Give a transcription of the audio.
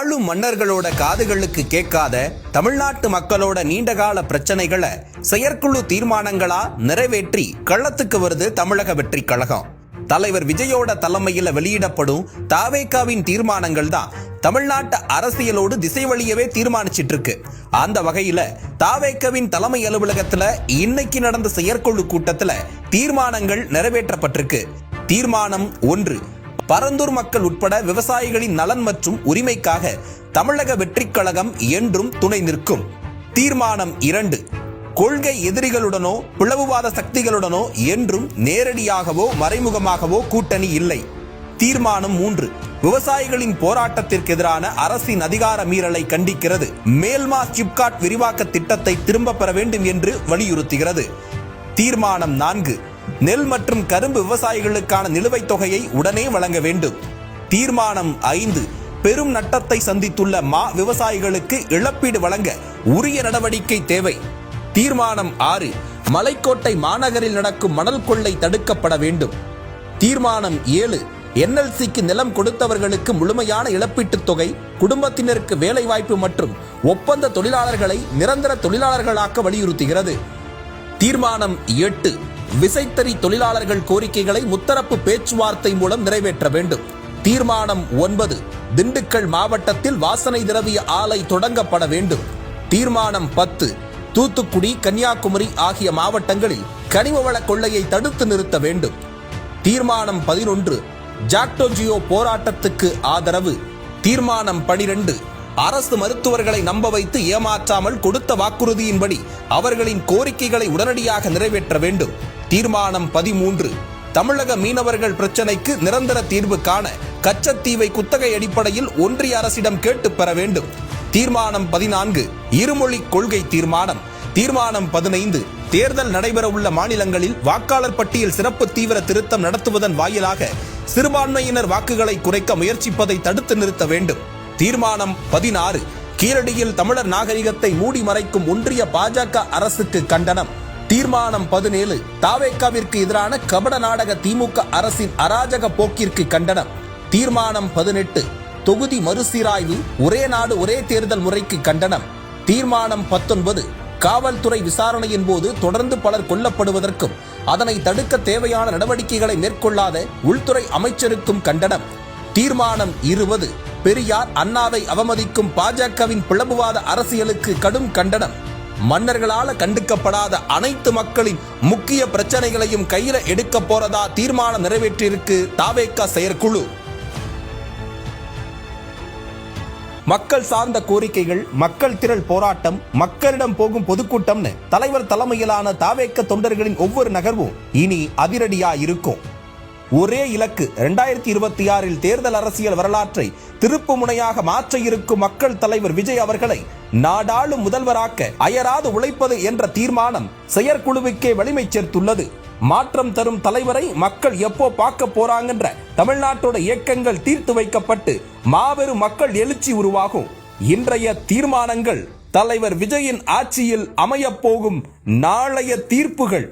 ஆளும் மன்னர்களோட காதுகளுக்கு கேட்காத தமிழ்நாட்டு மக்களோட நீண்டகால பிரச்சனைகளை செயற்குழு தீர்மானங்களா நிறைவேற்றி களத்துக்கு வருது தமிழக வெற்றி கழகம். தலைவர் விஜயோட தலைமையில வெளியிடப்படும் தாவேகாவின் தீர்மானங்கள் தான் தமிழ்நாட்டு அரசியலோடு திசை வழியவே தீர்மானிச்சிட்டு இருக்கு. அந்த வகையில தாவேகாவின் தலைமை அலுவலகத்துல இன்னைக்கு நடந்த செயற்குழு கூட்டத்துல தீர்மானங்கள் நிறைவேற்றப்பட்டிருக்கு. தீர்மானம் 1, பரந்தூர் மக்கள் உட்பட விவசாயிகளின் நலன் மற்றும் உரிமைக்காக தமிழக வெற்றி கழகம் என்றும் துணை நிற்கும். தீர்மானம் 2, கொள்கை எதிரிகளுடனோ பிளவுவாத சக்திகளுடனோ என்றும் நேரடியாகவோ மறைமுகமாகவோ கூட்டணி இல்லை. தீர்மானம் 3, விவசாயிகளின் போராட்டத்திற்கு எதிரான அரசின் அதிகார மீறலை கண்டிக்கிறது. மேல்மா சிப்காட் விரிவாக்க திட்டத்தை திரும்ப பெற வேண்டும் என்று வலியுறுத்துகிறது. தீர்மானம் 4, நெல் மற்றும் கரும்பு விவசாயிகளுக்கான நிலுவைத் தொகையை உடனே வழங்க வேண்டும். தீர்மானம் 5, பெரும் நட்டத்தை சந்தித்துள்ள மா விவசாயிகளுக்கு இழப்பீடு வழங்க உரிய நடவடிக்கை தேவை. தீர்மானம் 6, மலைக்கோட்டை மாநகரில் நடக்கும் மணல் கொள்ளை தடுக்கப்பட வேண்டும். தீர்மானம் 7, NLCக்கு நிலம் கொடுத்தவர்களுக்கு முழுமையான இழப்பீட்டுத் தொகை, குடும்பத்தினருக்கு வேலைவாய்ப்பு மற்றும் ஒப்பந்த தொழிலாளர்களை நிரந்தர தொழிலாளர்களாக்க வலியுறுத்துகிறது. தீர்மானம் 8, விசைத்தறி தொழிலாளர்கள் கோரிக்கைகளை முத்தரப்பு பேச்சுவார்த்தை மூலம் நிறைவேற்ற வேண்டும். தீர்மானம் 9, திண்டுக்கல் மாவட்டத்தில் வாசனை திரவிய ஆலை தொடங்கப்பட வேண்டும். தீர்மானம் 10, தூத்துக்குடி, கன்னியாகுமரி ஆகிய மாவட்டங்களில் கனிம வள கொள்ளையை தடுத்து நிறுத்த வேண்டும். தீர்மானம் 11, ஜாக்டோ ஜியோ போராட்டத்துக்கு ஆதரவு. தீர்மானம் 12, அரசு மருத்துவர்களை நம்ப வைத்து ஏமாற்றாமல் கொடுத்த வாக்குறுதியின்படி அவர்களின் கோரிக்கைகளை உடனடியாக நிறைவேற்ற வேண்டும். தீர்மானம் 13, தமிழக மீனவர்கள் பிரச்சனைக்கு நிரந்தர தீர்வு காண கச்சத்தீவை குத்தகை அடிப்படையில் ஒன்றிய அரசிடம் கேட்டு பெற வேண்டும். தீர்மானம் 14, இருமொழி கொள்கை தீர்மானம். தீர்மானம் 15, தேர்தல் நடைபெற உள்ள மாநிலங்களில் வாக்காளர் பட்டியல் சிறப்பு தீவிர திருத்தம் நடத்துவதன் வாயிலாக சிறுபான்மையினர் வாக்குகளை குறைக்க முயற்சிப்பதை தடுத்து நிறுத்த வேண்டும். தீர்மானம் 16, கீழடியில் தமிழர் நாகரிகத்தை மூடி மறைக்கும் ஒன்றிய பாஜக அரசுக்கு கண்டனம். தீர்மானம் 17, தாவேகாவிற்கு எதிரான கபட நாடக திமுக அரசின் அராஜக போக்கிற்கு கண்டனம். தீர்மானம் 18, தொகுதி மறுசீராய்வு, ஒரே நாடு ஒரே தேர்தல் முறைக்கு கண்டனம். தீர்மானம் 19, காவல்துறை விசாரணையின் போது தொடர்ந்து பலர் கொல்லப்படுவதற்கும் அதனை தடுக்க தேவையான நடவடிக்கைகளை மேற்கொள்ளாத உள்துறை அமைச்சருக்கும் கண்டனம். தீர்மானம் 20, பெரியார் அண்ணாவை அவமதிக்கும் பாஜகவின் பிளவுவாத அரசியலுக்கு கடும் கண்டனம். மன்னர்களால கண்டுக்கப்படாத அனைத்து மக்களின் முக்கிய பிரச்சனைகளையும் கையில எடுக்க போறதா தீர்மானம் நிறைவேற்றியிருக்கு தாவேகா செயற்குழு. மக்கள் சார்ந்த கோரிக்கைகள், மக்கள் திரள் போராட்டம், மக்களிடம் போகும் பொதுக்கூட்டம்னு தலைவர் தலைமையிலான தாவேகா தொண்டர்களின் ஒவ்வொரு நகர்வும் இனி அதிரடியா இருக்கும். ஒரே இலக்கு, 2026 தேர்தல் அரசியல் வரலாற்றை திருப்பு முனையாக மாற்ற இருக்கும் மக்கள் தலைவர் விஜய் அவர்களை நாடாளும் முதல்வராக்க அயராது உழைப்பது என்ற தீர்மானம் செயற்குழுவுக்கே வலிமை சேர்த்துள்ளது. மாற்றம் தரும் தலைவரை மக்கள் எப்போ பார்க்க போறாங்கன்ற தமிழ்நாட்டோட இயக்கங்கள் தீர்த்து வைக்கப்பட்டு மாபெரும் மக்கள் எழுச்சி உருவாகும். இன்றைய தீர்மானங்கள் தலைவர் விஜயின் ஆட்சியில் அமையப் போகும் நாளைய தீர்ப்புகள்.